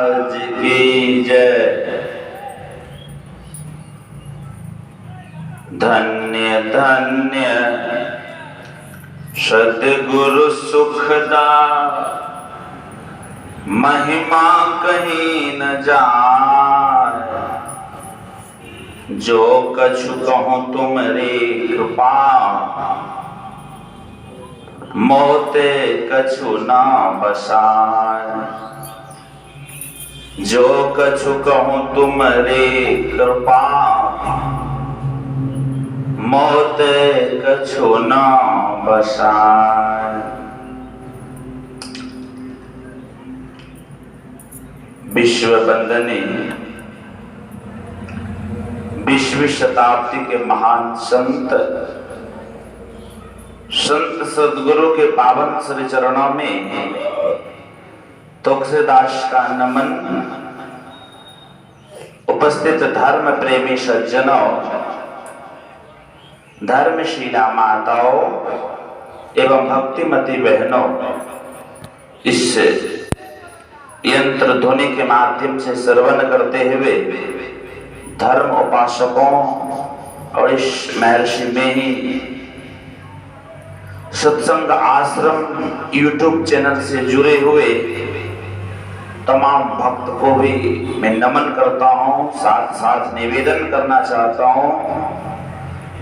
महाराज की जय। धन्य धन्य सद्गुरु सुखदा, महिमा कहीं न जाए। जो कछु कहूँ तुमरी कृपा, मोते कछु ना बसाए। जो कछु कहूँ तुमरी कृपा, मोते कछु ना बसाए। विश्व वंदनीय 20वीं शताब्दी के महान संत सदगुरु के पावन श्री चरणों में तुलसीदास का नमन। उपस्थित धर्म प्रेमी सज्जनों, धर्मशीला माताओं एवं भक्तिमती बहनों, इस यंत्र ध्वनि के माध्यम से श्रवण करते हुए धर्म उपासकों और इस महर्षि में ही सत्संग आश्रम यूट्यूब चैनल से जुड़े हुए तमाम भक्त को भी मैं नमन करता हूं। साथ साथ निवेदन करना चाहता हूं,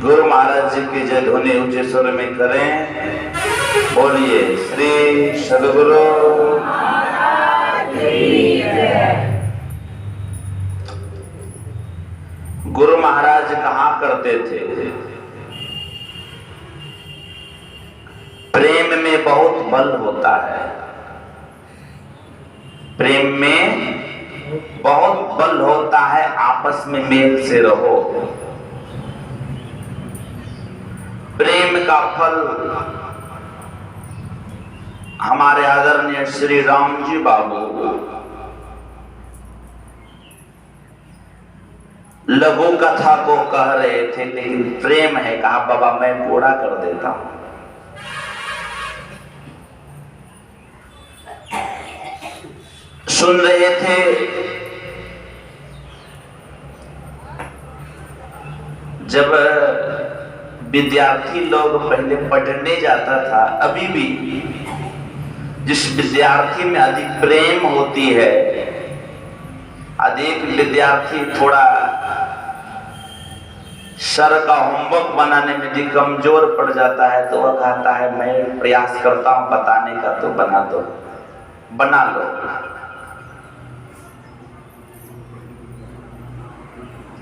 गुरु महाराज जी की जय ध्वनि ऊंचे स्वर में करें। बोलिए श्री सद्गुरु महाराज की जय। गुरु महाराज कहा करते थे, प्रेम में बहुत बल होता है। प्रेम में बहुत बल होता है, आपस में मेल से रहो। प्रेम का फल हमारे आदरणीय श्री राम जी बाबू लघु कथा को कह रहे थे, लेकिन प्रेम है, कहा बाबा मैं पूरा कर देता हूं। सुन रहे थे, जब विद्यार्थी लोग पहले पढ़ने जाता था, अभी भी जिस विद्यार्थी में अधिक प्रेम होती है, अधिक विद्यार्थी थोड़ा सर का होमवर्क बनाने में भी कमजोर पड़ जाता है, तो वह कहता है मैं प्रयास करता हूं बताने का, तो बना लो।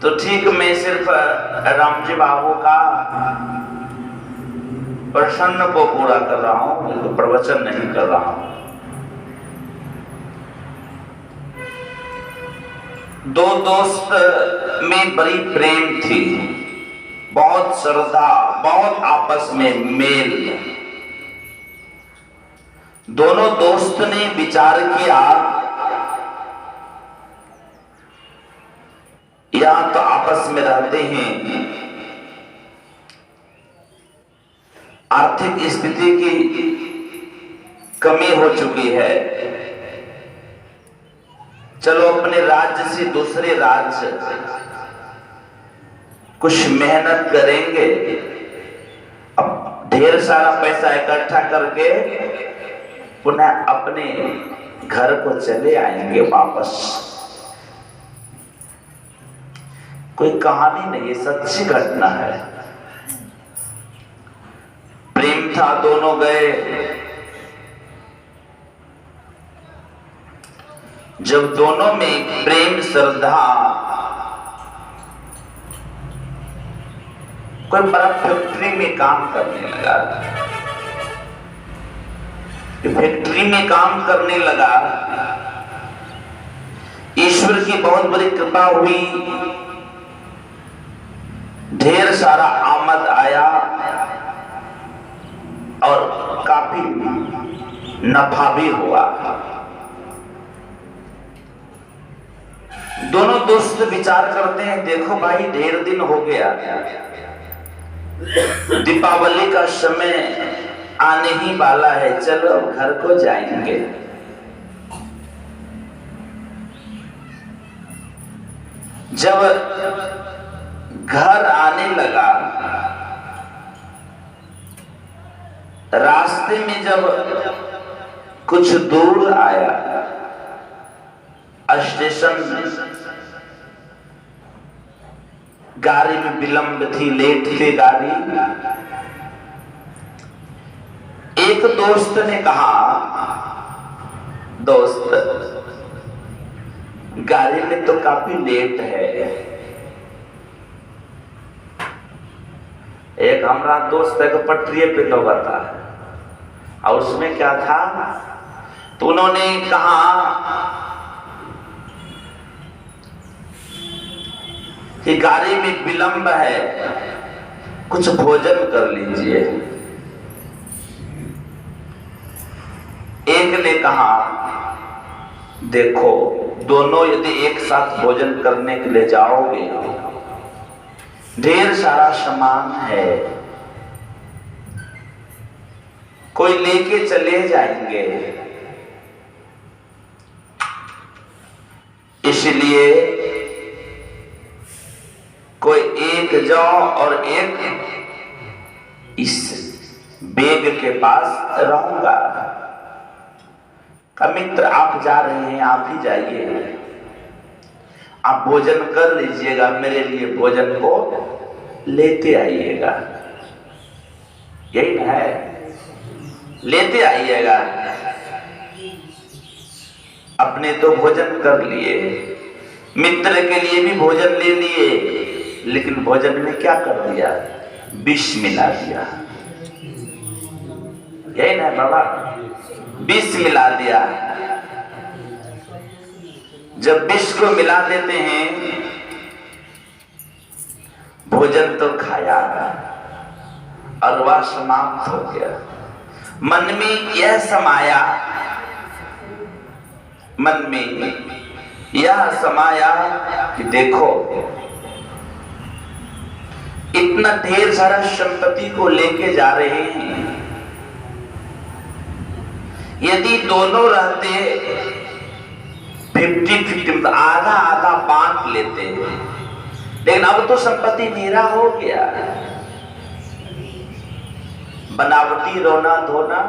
तो ठीक मैं सिर्फ राम जी बाबू का प्रश्न को पूरा कर रहा हूं, तो प्रवचन नहीं कर रहा हूं। दो दोस्त में बड़ी प्रेम थी, बहुत श्रद्धा, बहुत आपस में मेल। दोनों दोस्त ने विचार किया, या तो आपस में रहते हैं, आर्थिक स्थिति की कमी हो चुकी है, चलो अपने राज्य से दूसरे राज्य कुछ मेहनत करेंगे, अब ढेर सारा पैसा इकट्ठा करके पुनः अपने घर को चले आएंगे वापस। कोई कहानी नहीं, सच्ची घटना है। प्रेम था, दोनों गए। जब दोनों में प्रेम श्रद्धा, कोई बड़ा फैक्ट्री में काम करने लगा। फैक्ट्री में काम करने लगा, ईश्वर की बहुत बड़ी कृपा हुई, ढेर सारा आमद आया और काफी नफा भी हुआ। दोनों दोस्त विचार करते हैं, देखो भाई ढेर दिन हो गया, दीपावली का समय आने ही वाला है, चलो घर को जाएंगे। जब घर आने लगा, रास्ते में जब कुछ दूर आया, स्टेशन गाड़ी में विलंब थी, लेट थी गाड़ी। एक दोस्त ने कहा, दोस्त गाड़ी में तो काफी लेट है। एक हमारा दोस्त है पटरी पे दौड़ता है, और उसमें क्या था, तो उन्होंने कहा कि गाड़ी में विलंब है, कुछ भोजन कर लीजिए। एक ने कहा, देखो दोनों यदि एक साथ भोजन करने के लिए जाओगे, ढेर सारा सामान है, कोई लेके चले जाएंगे, इसलिए कोई एक जाओ और एक इस बैग के पास रहूंगा। मित्र आप जा रहे हैं, आप ही जाइए, आप भोजन कर लीजिएगा, मेरे लिए भोजन को लेते आइएगा। यही ना है, लेते आइएगा। अपने तो भोजन कर लिए, मित्र के लिए भी भोजन ले लिए, लेकिन भोजन में क्या कर दिया, विष मिला दिया। यही ना बाबा, विष मिला दिया। जब विष को मिला देते हैं, भोजन तो खाया और वह समाप्त हो गया। मन में यह समाया, मन में यह समाया कि देखो इतना ढेर सारा संपत्ति को लेके जा रहे हैं, यदि दोनों रहते 50-50, आधा आधा बांट लेते हैं, लेकिन अब तो संपत्ति मेरा हो गया। बनावटी रोना धोना,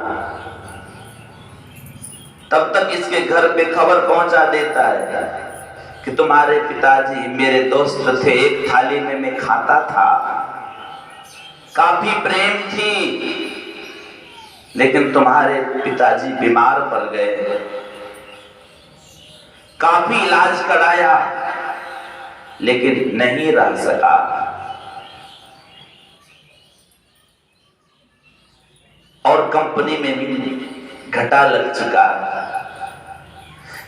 तब तक इसके घर पे खबर पहुंचा देता है कि तुम्हारे पिताजी मेरे दोस्त थे, एक थाली में मैं खाता था, काफी प्रेम थी, लेकिन तुम्हारे पिताजी बीमार पड़ गए, काफी इलाज कराया लेकिन नहीं रह सका। और कंपनी में भी घाटा लग चुका,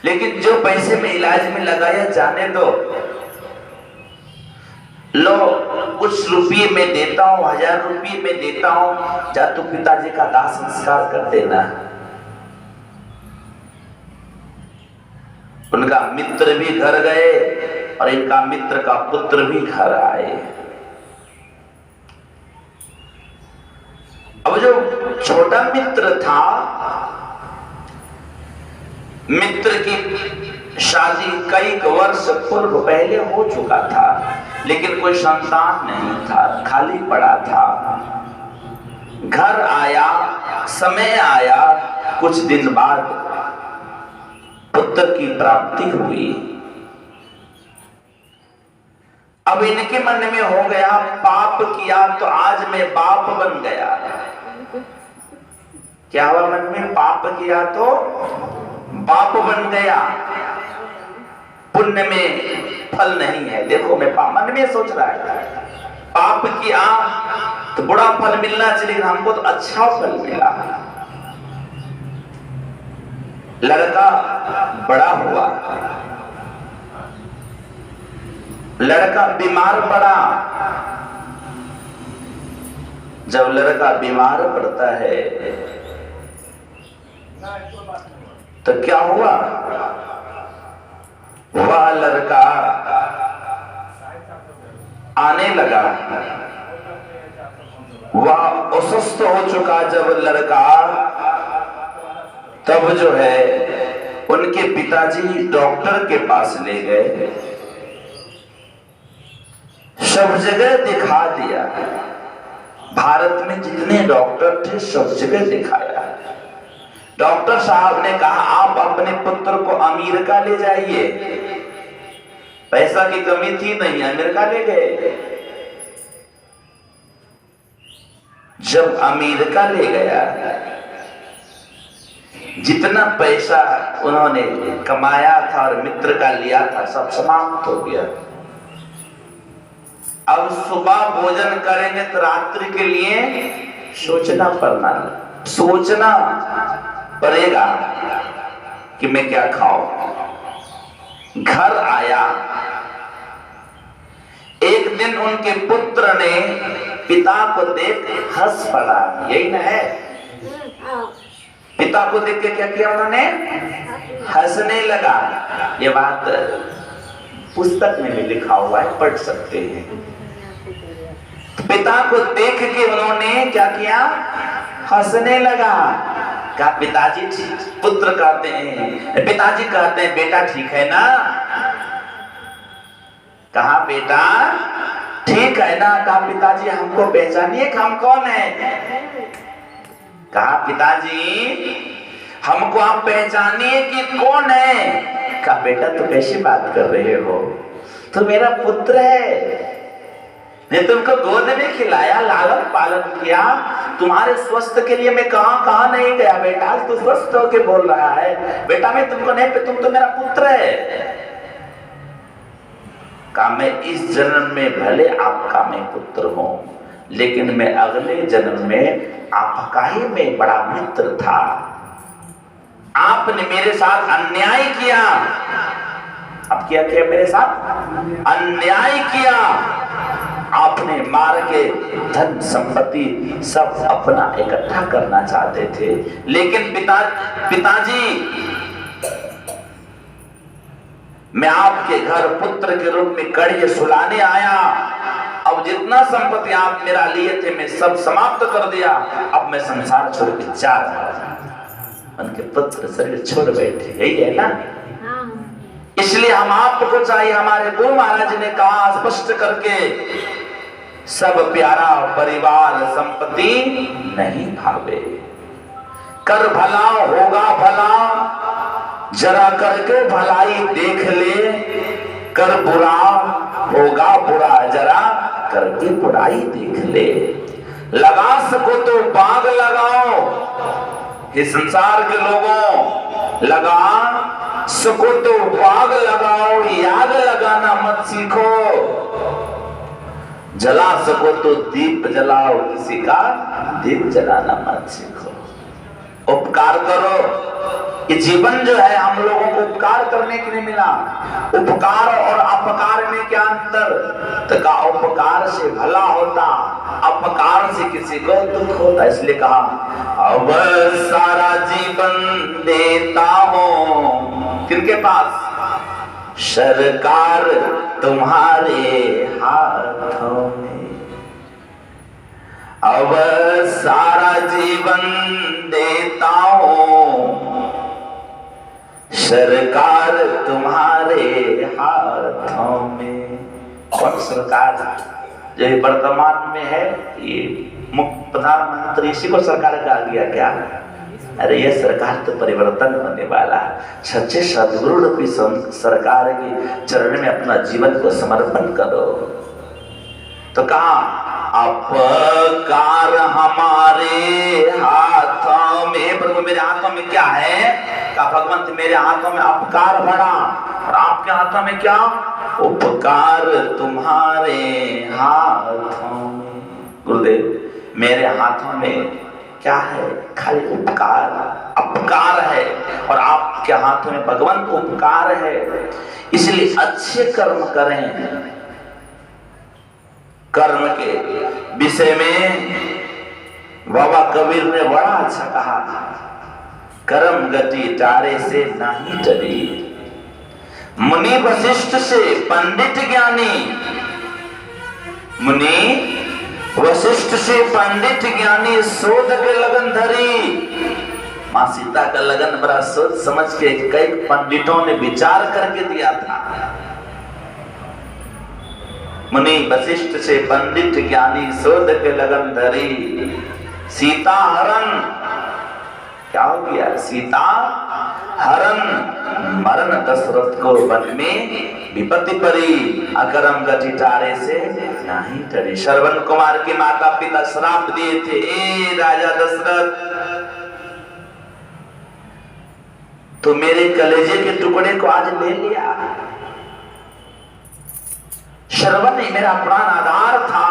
लेकिन जो पैसे में इलाज में लगाया जाने दो, लो कुछ रुपये में देता हूं, 1000 रुपये में देता हूं, जा तू पिताजी का दाह संस्कार कर देना। उनका मित्र भी घर गए और इनका मित्र का पुत्र भी घर आए। अब जो छोटा मित्र था, मित्र की शादी कई वर्ष पूर्व पहले हो चुका था, लेकिन कोई संतान नहीं था, खाली पड़ा था। घर आया, समय आया, कुछ दिन बाद पुत्र की प्राप्ति हुई। अब इनके मन में हो गया, पाप किया तो आज मैं बाप बन गया। क्या हुआ मन में, पाप किया तो बाप बन गया, पुण्य में फल नहीं है। देखो मैं मन में सोच रहा है, पाप किया तो बुरा फल मिलना चाहिए, लेकिन हमको तो अच्छा फल मिला। लड़का बड़ा हुआ, लड़का बीमार पड़ा। जब लड़का बीमार पड़ता है तो क्या हुआ, वह लड़का आने लगा, वह अस्वस्थ हो चुका। जब लड़का, तब जो है उनके पिताजी डॉक्टर के पास ले गए। सब जगह दिखा दिया। भारत में जितने डॉक्टर थे सब जगह दिखाया। डॉक्टर साहब ने कहा आप अपने पुत्र को अमेरिका ले जाइए। पैसा की कमी थी नहीं, अमेरिका ले गए। जब अमेरिका ले गया, जितना पैसा उन्होंने कमाया था और मित्र का लिया था सब समाप्त हो गया। अब सुबह भोजन करेंगे तो रात्रि के लिए सोचना पड़ेगा कि मैं क्या खाऊं। घर आया, एक दिन उनके पुत्र ने पिता को देख हंस पड़ा। यही ना है, पिता को देख के क्या किया उन्होंने? हंसने लगा। ये बात पुस्तक में भी लिखा हुआ है, पढ़ सकते हैं। पिता को देख के उन्होंने क्या किया? हंसने लगा। कहा पिताजी, पुत्र कहते हैं, पिताजी कहते हैं बेटा ठीक है ना? कहा बेटा ठीक है ना? कहा पिताजी हमको पहचानिए कि हम कौन है? कहा पिताजी हमको आप पहचानिए कि कौन है? कहा बेटा तो कैसी बात कर रहे हो, तो मेरा पुत्र है, ने तुमको गोद में खिलाया, लालन पालन किया, तुम्हारे स्वस्थ के लिए मैं कहां नहीं गया बेटा, आज तू स्वस्थ होके बोल रहा है बेटा मैं तुमको नहीं, तुम तो मेरा पुत्र है। कहा मैं इस जन्म में भले आपका मैं पुत्र हूं, लेकिन मैं अगले जन्म में आपका ही मैं बड़ा मित्र था। आपने मेरे साथ अन्याय किया। अब क्या किया मेरे साथ? अन्याय किया। आपने मार के धन संपत्ति सब अपना इकट्ठा करना चाहते थे, लेकिन पिताजी मैं आपके घर पुत्र के रूप में कड़िए सुलाने आया। अब जितना संपत्ति आप मेरा लिए थे मैं सब समाप्त कर दिया। अब मैं संसार छोड़ के जा रहा हूं। उनके पुत्र शरीर छोड़ बैठे। यही है ना? इसलिए हम आपको चाहिए, हमारे गुरु महाराज ने कहा स्पष्ट करके, सब प्यारा परिवार संपत्ति नहीं भावे। कर भला होगा भला, जरा करके भलाई देख ले। कर बुरा होगा बुरा, जरा करके बुराई देख ले। लगा सको तो बाग लगाओ। ये संसार के लोगों, लगा सको तो बाग लगाओ, याद लगाना मत सीखो। जला सको तो दीप जलाओ, किसी का दीप जलाना मत सीखो। उपकार करो। ये जीवन जो है हम लोगों को उपकार करने के लिए मिला। उपकार और अपकार में क्या अंतर? तो का उपकार से भला होता, अपकार से किसी को दुख होता। इसलिए कहा अब सारा जीवन देता हूं किनके पास? सरकार तुम्हारे हाथों में। अब सारा जीवन देता हूं, सरकार तुम्हारे हाथों में। कौन सरकार? जो वर्तमान में है, ये मुख्य प्रधानमंत्री, इसी को सरकार कहा गया क्या? अरे ये सरकार तो परिवर्तन होने वाला। सच्चे सदगुरु रूपी सरकार के चरण में अपना जीवन को समर्पण करो। तो कहा अपकार हमारे हाथों में। प्रभु मेरे हाथों में क्या है? कहा भगवंत मेरे हाथों में अपकार भरा, और आपके हाथों में क्या? उपकार तुम्हारे हाथों में। गुरुदेव मेरे हाथों में क्या है? खाली उपकार, अपकार है, और आपके हाथों में भगवंत उपकार है। इसलिए अच्छे कर्म करें। कर्म के विषय में बाबा कबीर ने बड़ा अच्छा कहा, कर्म गति टारे से नहीं टली। मुनि वशिष्ठ से पंडित ज्ञानी, मुनि वशिष्ठ से पंडित ज्ञानी शोध के लगन धरी। मां सीता का लगन बड़ा सोच समझ के कई पंडितों ने विचार करके दिया था। मुनि वशिष्ठ से पंडित ज्ञानी शोध के लगन धरी। सीता हरण क्या हो गया? सीता हरण मरण दशरथ को वन में विपत्ति परी, अकरम गठिटारे से नहीं टरे। श्रवण कुमार के माता पिता श्राप दिए थे, ए राजा दशरथ तो मेरे कलेजे के टुकड़े को आज ले लिया। श्रवण ही मेरा प्राण आधार था,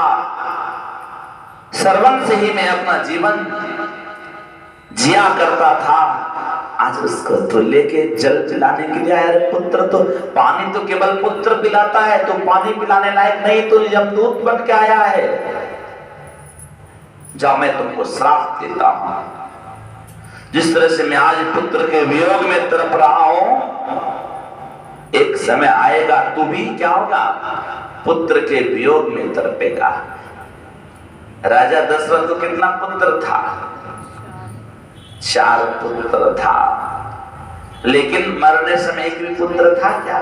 श्रवण से ही मैं अपना जीवन जिया करता था। आज उसको तो लेके जल पिलाने के लिए आया। पुत्र तो पानी तो केवल पुत्र पिलाता है, तो पानी पिलाने लायक नहीं, तो यमदूत बन के आया है। जाओ मैं तुमको श्राप देता हूं। जिस तरह से मैं आज पुत्र के वियोग में तड़प रहा हूं, एक समय आएगा तू भी क्या होगा? पुत्र के वियोग में तड़पेगा। राजा दशरथ को कितना पुत्र था? 4 पुत्र था, लेकिन मरने समय एक भी पुत्र था क्या?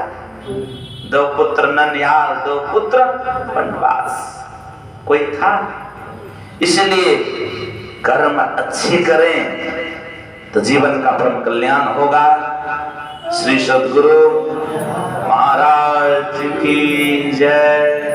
2 पुत्र ननिहाल, 2 पुत्र वनवास, कोई था? इसलिए कर्म अच्छे करें तो जीवन का परम कल्याण होगा। श्री सद्गुरु महाराज की जय।